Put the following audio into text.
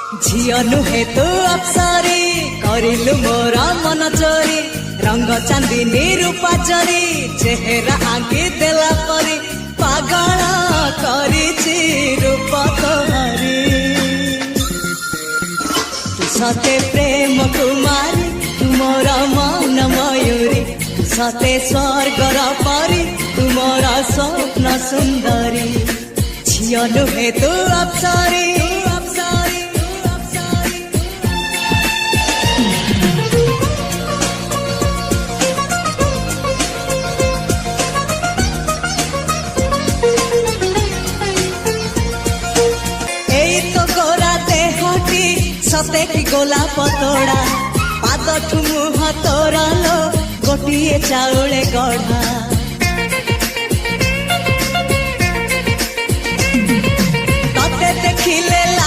झियो नुहे तू अप्सरी करिलु मोर मन चोरी रंग चांदनी रूपा चोरी चेहरा आंकी देला परी पागल करिछि रूप तोहरी तू सते प्रेम कुमारी तुमर मन मयूरी तू सते स्वर्गर परी तुमर स्वप्न सुंदरी झियो नुहे तू अप्सरी सते की गोला पतोड़ा पाद ठुमु हतोरा लो गोटिए चाउले गढ़ा